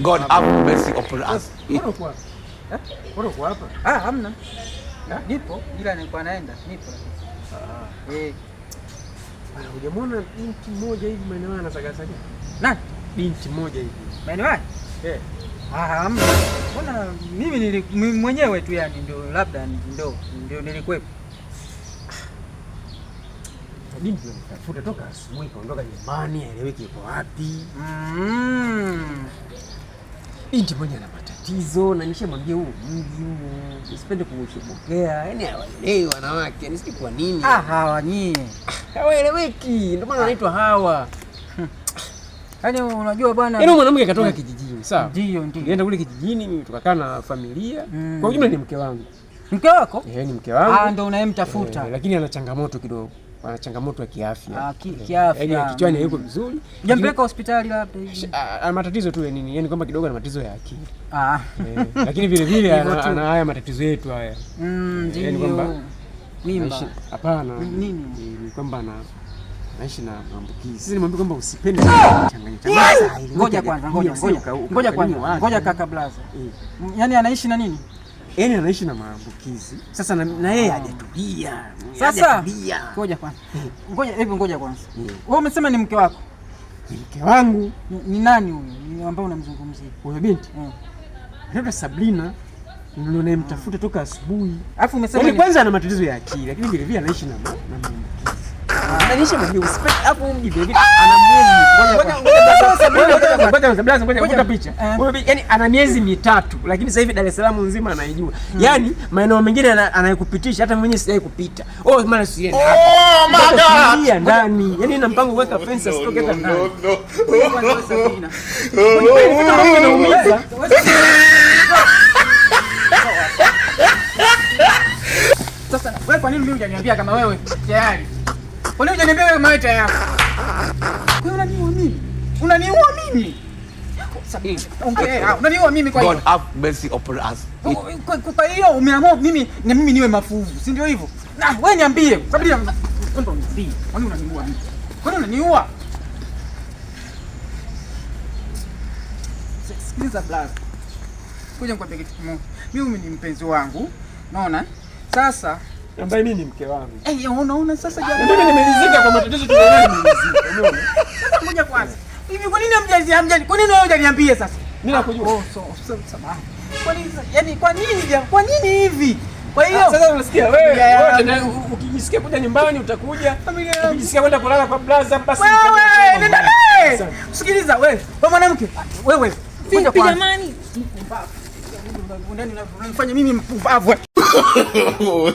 God have mercy upon us. Uko hapa? Hamna. Nipo ila nilikuwa naenda. Nipo. Hujamwona binti mmoja hivi maeneo haya anasagasaga? Nani? Binti mmoja hivi. Maeneo haya? Hamna. Mbona mimi mwenyewe tu yani ndio labda ndio nilikuwepo. Binti anatafuta toka asubuhi kaondoka nyumbani, haeleweki yuko wapi. Binti mmoja ana matatizo na nishamwambia huu mji huu usipende kumshobokea. Yaani hawaelewi wanawake, yani sijui kwa nini. Hawa nyie. Hawaeleweki, ndio maana wanaitwa hawa. Yaani unajua bwana, yaani mwanamke katoka kijijini, sawa? Ndio. Nilienda kule kijijini mimi tukakaa na familia. Kwa ujumla ni mke wangu. Mke wako? Ni mke wangu. Ndio unayemtafuta. Lakini ana changamoto kidogo. Ana changamoto ya kiafya. Kiafya. Yaani kichwani hayuko vizuri. Jampeleka hospitali labda hivi. Ana matatizo tu ya nini? Yaani kwamba kidogo ana matatizo ya akili. Lakini vile vile ana haya matatizo yetu haya. Ndio. Yaani kwamba mimba. Hapana. Nini? Ni kwamba anaishi na maambukizi. Sisi nimwambia kwamba usipende changanya. Ngoja kaka blaza. Yaani anaishi na nini? Yaani anaishi na maambukizi. Sasa na yeye hajatulia. Sasa ngoja kwanza. Ngoja kwanza. Wewe umesema ni mke wako? Ni mke wangu. Ni nani huyo? Ni ambaye unamzungumzia? Huyo binti? Anaitwa Sabrina. Ndio nimemtafuta toka asubuhi. Alafu umesema ni kwanza ana matatizo ya akili, lakini vile vile anaishi na maambukizi. Anaishi mwenyewe usipende hapo mji vile vile ana miezi. Ngoja picha. Yaani ana miezi 3 lakini sasa hivi Dar es Salaam nzima anaijua. Yaani maeneo mengine anayekupitisha hata mwenyewe sijai kupita. Maana siende hapa. Oh my God. Ndani. Yaani na mpango kuweka fence asitoke hata ndani. Sasa wewe kwa nini mimi hujaniambia kama wewe tayari? Kwa nini hujaniambia wewe kama wewe tayari? Wewe unaniua mimi? Unaniua mimi? Sabini. Ongea. Unaniua mimi kwa hiyo. God have mercy upon us. Kwa hiyo umeamua mimi niwe mafuvu, si ndio hivyo? Na wewe niambie. Sabini. Kwani unaniambia? Kwani unaniua mimi? Kwani unaniua? Sikiliza blaza. Kuja nikwambie kitu kimoja. Mimi ni mpenzi wangu. Unaona? Sasa ambaye mimi ni mke wangu. Unaona sasa jamani. Mimi nimelizika kwa matatizo tunayoona nimelizika. Umeona? Sasa ngoja kwanza. Hivi kwa nini hamjani? Kwa nini wewe hujaniambia sasa? Mimi nakujua. Samahani. Kwa nini yaani kwa nini hivi? Kwa hiyo sasa unasikia wewe ukijisikia kuja nyumbani utakuja. Ukijisikia kwenda kulala kwa blaza basi. Wewe nenda naye. Sikiliza wewe mwanamke. Wewe. Vipi jamani? Unanifanya mimi mpumbavu. No.